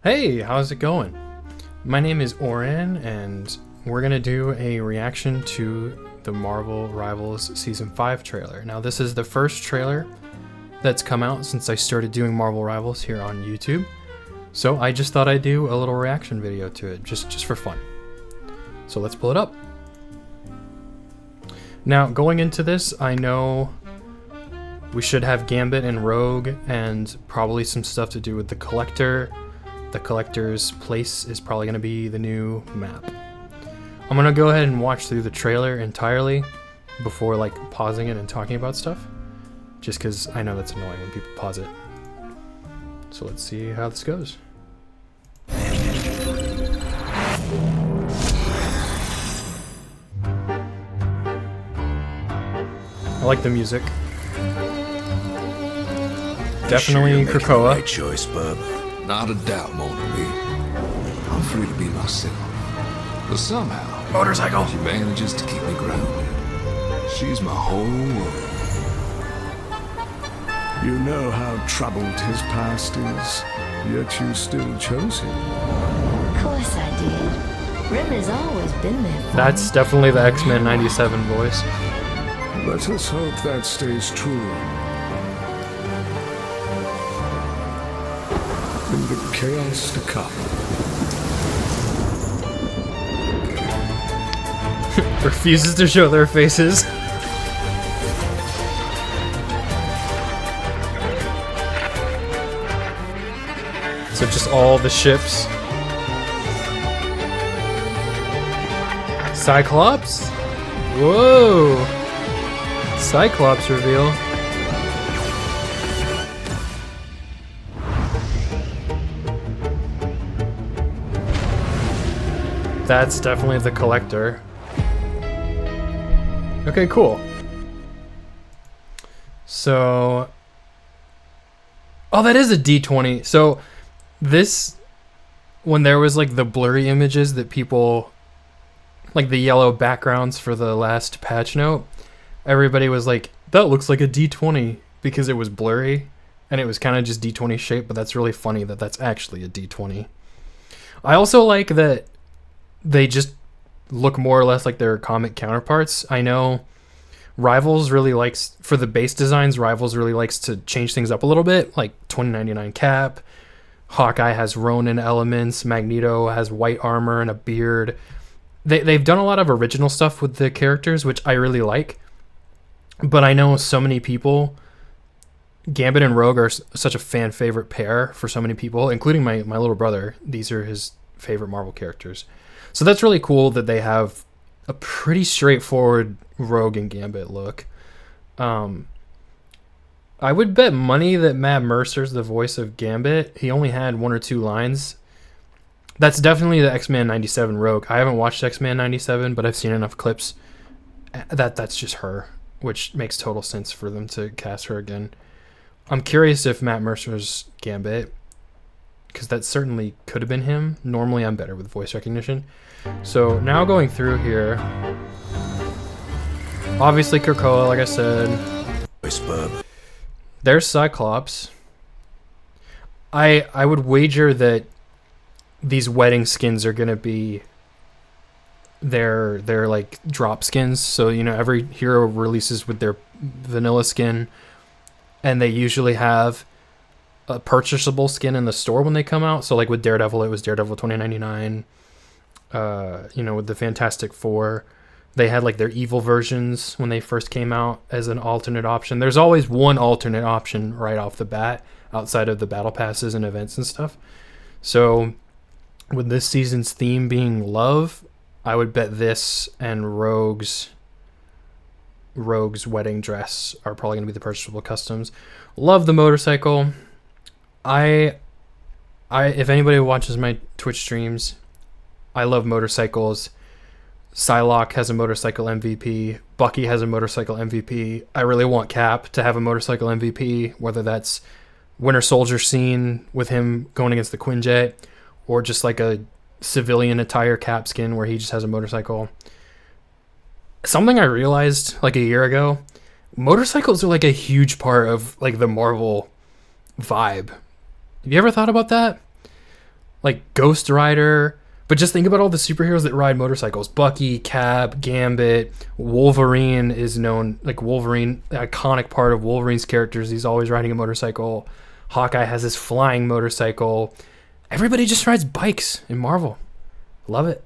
Hey, how's it going? My name is Oren, and we're gonna do a reaction to the Marvel Rivals Season 5 trailer. Now, this is the first trailer that's come out since I started doing Marvel Rivals here on YouTube, so I just thought I'd do a little reaction video to it, just for fun. So let's pull it up. Now, going into this, I know we should have Gambit and Rogue, and probably some stuff to do with the Collector. The Collector's place is probably going to be the new map. I'm going to go ahead and watch through the trailer entirely before pausing it and talking about stuff, just because I know that's annoying when people pause it. So let's see how this goes. I like the music. Definitely Krakoa. Right choice, bub. Not a doubt, Mona Lee. I'm free to be myself. But somehow, Motorcycle! she manages to keep me grounded. She's my whole world. You know how troubled his past is, yet you still chose him. Of course I did. Rim has always been there for That's me. definitely the X-Men 97 voice. Let us hope that stays true. In the chaos to come. Refuses to show their faces. So just all the ships. Cyclops? Whoa! Cyclops reveal. That's definitely the Collector. Okay, cool. So... Oh, that is a D20. So, this... When there was, the blurry images that people... the yellow backgrounds for the last patch note, everybody was like, that looks like a D20, because it was blurry, and it was kind of just D20 shape, but that's really funny that that's actually a D20. I also like that they just look more or less like their comic counterparts. I know Rivals really likes, for the base designs, Rivals really likes to change things up a little bit, like 2099 Cap, Hawkeye has Ronin elements, Magneto has white armor and a beard. They've done a lot of original stuff with the characters, which I really like, but I know so many people, Gambit and Rogue are such a fan favorite pair for so many people, including my little brother. These are his favorite Marvel characters. So that's really cool that they have a pretty straightforward Rogue and Gambit look. I would bet money that Matt Mercer's the voice of Gambit. He only had 1 or 2 lines. That's definitely the X-Men 97 Rogue. I haven't watched X-Men 97, but I've seen enough clips. That's just her, which makes total sense for them to cast her again. I'm curious if Matt Mercer's Gambit, because that certainly could have been him. Normally I'm better with voice recognition. So now going through here, obviously Krakoa, like I said. Choice, bub. There's Cyclops. I would wager that these wedding skins are gonna be their drop skins. So every hero releases with their vanilla skin, and they usually have a purchasable skin in the store when they come out. So with Daredevil, it was Daredevil 2099. With the Fantastic Four, they had their evil versions when they first came out as an alternate option. There's always one alternate option right off the bat outside of the battle passes and events and stuff. So with this season's theme being love, I would bet this and Rogue's wedding dress are probably going to be the purchasable customs. Love the motorcycle. I if anybody watches my Twitch streams, I love motorcycles. Psylocke has a motorcycle MVP. Bucky has a motorcycle MVP. I really want Cap to have a motorcycle MVP, whether that's Winter Soldier scene with him going against the Quinjet, or just a civilian attire Cap skin where he just has a motorcycle. Something I realized a year ago, motorcycles are a huge part of the Marvel vibe. Have you ever thought about that? like Ghost Rider. But just think about all the superheroes that ride motorcycles. Bucky, Cap, Gambit, Wolverine is known, like Wolverine, the iconic part of Wolverine's characters. He's always riding a motorcycle. Hawkeye has his flying motorcycle. Everybody just rides bikes in Marvel. Love it.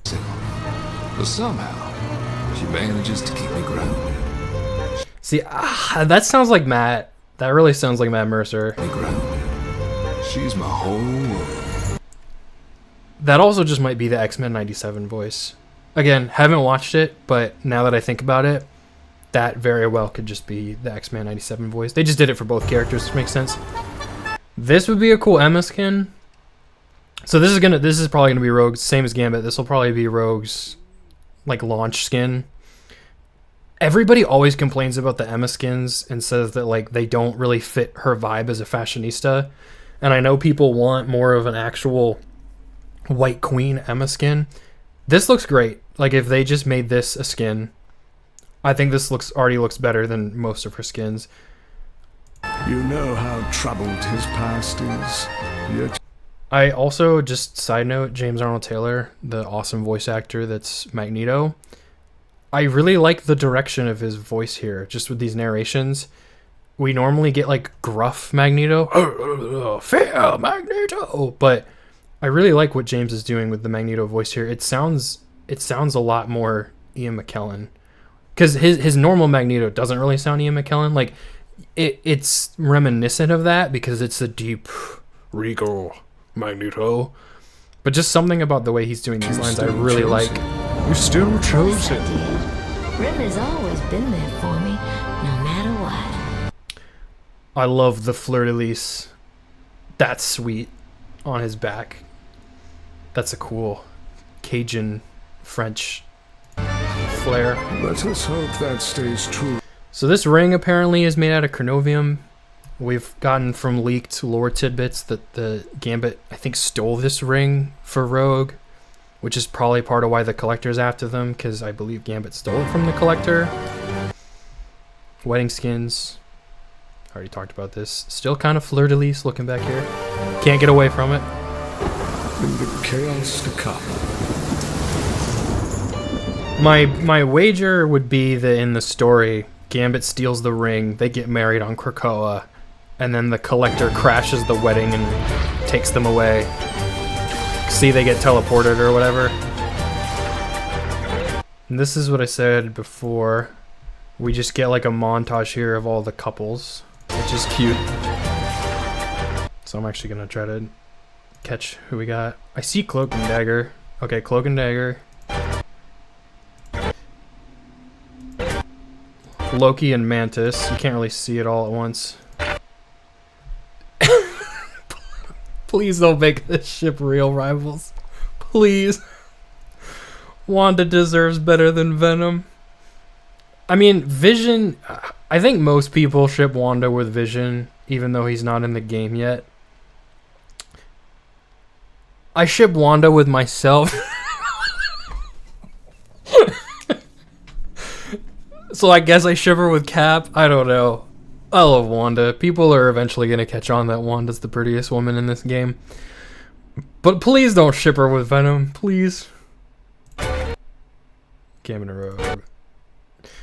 But somehow, she manages to keep me grounded. See, that sounds like Matt. That really sounds like Matt Mercer. Me grounded. She's my whole world. That also just might be the X-Men 97 voice. Again, haven't watched it, but now that I think about it, that very well could just be the X-Men 97 voice. They just did it for both characters, which makes sense. This would be a cool Emma skin. So this is probably gonna be Rogue's, same as Gambit. This will probably be Rogue's like launch skin. Everybody always complains about the Emma skins and says that like they don't really fit her vibe as a fashionista. And I know people want more of an actual White Queen Emma skin. This looks great. Like if they just made this a skin, I think this already looks better than most of her skins. You know how troubled his past is, yet I also, just side note, James Arnold Taylor, the awesome voice actor that's Magneto, I really like the direction of his voice here, just with these narrations. We normally get like gruff Magneto, fair Magneto, but I really like what James is doing with the Magneto voice here. It sounds a lot more Ian McKellen, because his normal Magneto doesn't really sound Ian McKellen. Like it's reminiscent of that because it's a deep, regal Magneto, but just something about the way he's doing these lines I really like. you still chose I him. did. Rem has always been there for me, no matter what. I love the fleur-de-lis. That's sweet on his back. That's a cool Cajun French flair. Let us hope that stays true. So this ring apparently is made out of Carnovium. We've gotten from leaked lore tidbits that the Gambit, I think, stole this ring for Rogue, which is probably part of why the Collector's after them, because I believe Gambit stole it from the Collector. Wedding skins. Already talked about this. Still kind of fleur-de-lis looking back here. Can't get away from it. In the chaos to come. My wager would be that in the story, Gambit steals the ring, they get married on Krakoa, and then the Collector crashes the wedding and takes them away. See, they get teleported or whatever. And this is what I said before. We just get like a montage here of all the couples, which is cute. So I'm actually gonna try to catch who we got. I see Cloak and Dagger. Okay, Cloak and Dagger. Loki and Mantis. You can't really see it all at once. Please don't make this ship real rivals. Please. Wanda deserves better than Venom. I mean, Vision... I think most people ship Wanda with Vision, even though he's not in the game yet. I ship Wanda with myself. So I guess I ship her with Cap. I don't know. I love Wanda. People are eventually going to catch on that Wanda's the prettiest woman in this game. But please don't ship her with Venom. Please. Gambit and Rogue.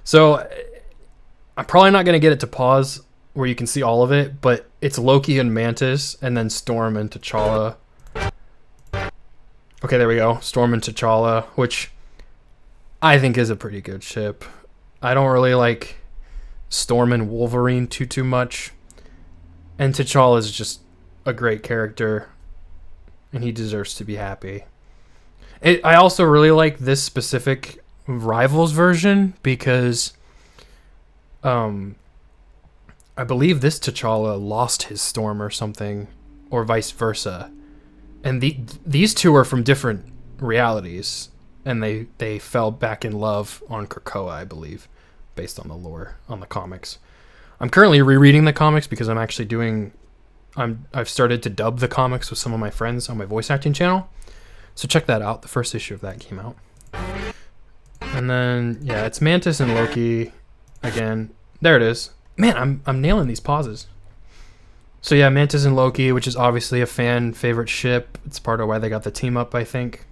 So I'm probably not going to get it to pause where you can see all of it, but it's Loki and Mantis and then Storm and T'Challa. Okay, there we go. Storm and T'Challa, which I think is a pretty good ship. I don't really like Storm and Wolverine too much. And T'Challa is just a great character. And he deserves to be happy. I also really like this specific Rivals version because I believe this T'Challa lost his Storm or something, or vice versa. And these two are from different realities. And they fell back in love on Krakoa, I believe, based on the lore, on the comics. I'm currently rereading the comics because I'm actually I've started to dub the comics with some of my friends on my voice acting channel. So check that out. The first issue of that came out. And then, yeah, it's Mantis and Loki again. There it is. Man, I'm nailing these pauses. So yeah, Mantis and Loki, which is obviously a fan favorite ship. It's part of why they got the team up, I think,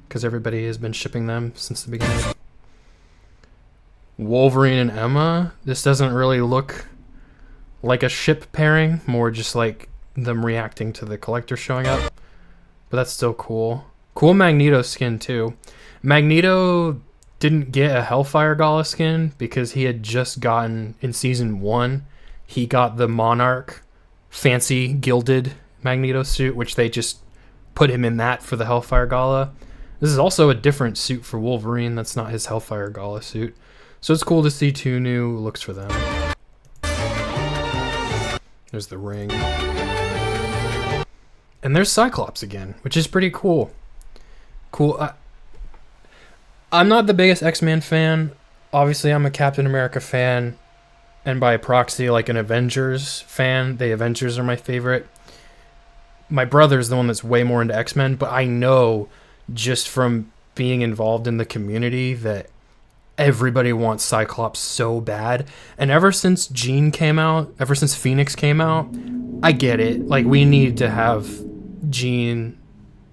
because everybody has been shipping them since the beginning. Wolverine and Emma. This doesn't really look like a ship pairing, more just like them reacting to the Collector showing up. But that's still cool. Cool Magneto skin too. Magneto didn't get a Hellfire Gala skin because he had just gotten, in season 1, he got the Monarch fancy gilded Magneto suit, which they just put him in that for the Hellfire Gala. This is also a different suit for Wolverine. That's not his Hellfire Gala suit. So it's cool to see 2 new looks for them. There's the ring. And there's Cyclops again, which is pretty cool. I'm not the biggest X-Men fan. Obviously, I'm a Captain America fan. And by proxy, like an Avengers fan. The Avengers are my favorite. My brother's the one that's way more into X-Men. But I know just from being involved in the community that everybody wants Cyclops so bad. And ever since Jean came out, ever since Phoenix came out, I get it. Like, we need to have Jean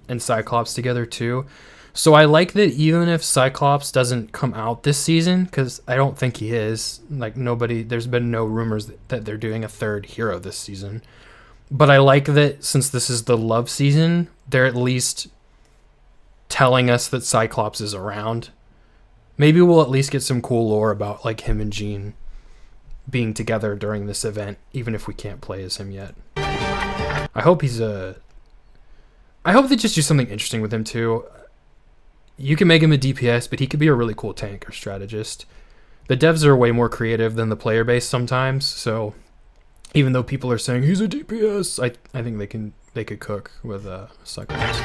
and Cyclops together too. So I like that even if Cyclops doesn't come out this season, because I don't think he is. Like, there's been no rumors that they're doing a third hero this season. But I like that since this is the love season, they're at least telling us that Cyclops is around. Maybe we'll at least get some cool lore about like him and Jean being together during this event, even if we can't play as him yet. I hope I hope they just do something interesting with him too. You can make him a DPS, but he could be a really cool tank or strategist. The devs are way more creative than the player base sometimes, so even though people are saying he's a DPS, I think they could cook with Cyclops.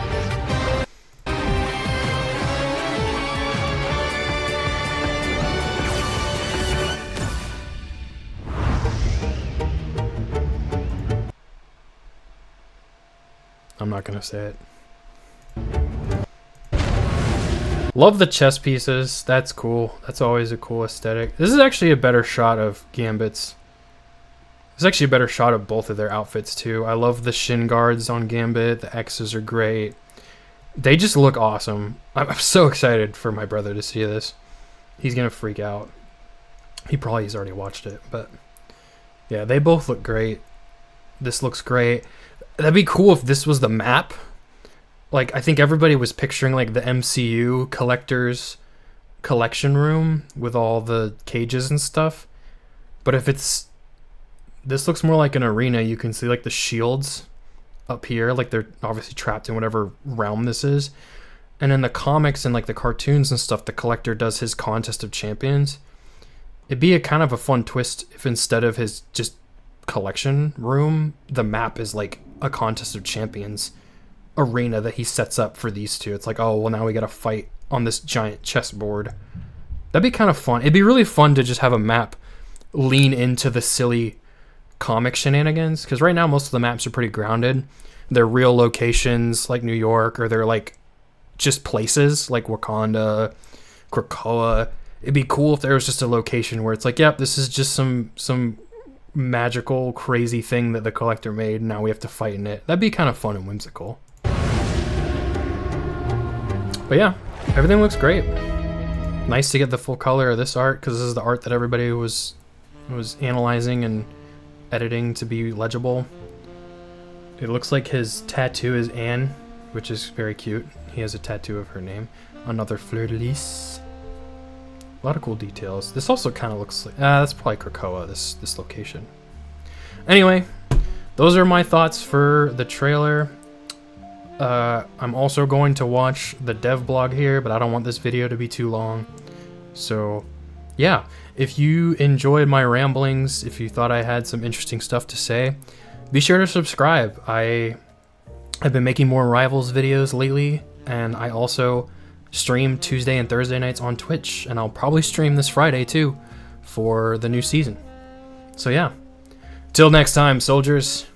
I'm not gonna say it. Love the chess pieces. That's cool. That's always a cool aesthetic. This is actually a better shot of Gambit's. This is actually a better shot of both of their outfits too. I love the shin guards on Gambit. The X's are great. They just look awesome. I'm so excited for my brother to see this. He's gonna freak out. He probably has already watched it, but yeah, they both look great. This looks great. That'd be cool if this was the map. Like, I think everybody was picturing like the MCU collector's collection room with all the cages and stuff. But if this looks more like an arena. You can see like the shields up here, like they're obviously trapped in whatever realm this is. And in the comics and like the cartoons and stuff, the collector does his contest of champions. It'd be a kind of a fun twist if instead of his just collection room, the map is like a contest of champions arena that he sets up for these two. It's like, oh, well, now we gotta fight on this giant chessboard. That'd be kind of fun. It'd be really fun to just have a map lean into the silly comic shenanigans, because right now most of the maps are pretty grounded. They're real locations like New York, or they're like just places like Wakanda, Krakoa. It'd be cool if there was just a location where it's like, yep, this is just some magical crazy thing that the collector made, and now we have to fight in it. That'd be kind of fun and whimsical. But yeah, everything looks great. Nice to get the full color of this art, because this is the art that everybody was analyzing and editing to be legible. It looks like his tattoo is Anne, which is very cute. He has a tattoo of her name. Another fleur-de-lis. A lot of cool details. This also kind of looks like... that's probably Krakoa, this location. Anyway, those are my thoughts for the trailer. I'm also going to watch the dev blog here, but I don't want this video to be too long. So, yeah. If you enjoyed my ramblings, if you thought I had some interesting stuff to say, be sure to subscribe. I have been making more Rivals videos lately, and I also stream Tuesday and Thursday nights on Twitch, and I'll probably stream this Friday too for the new season. So yeah, till next time, soldiers.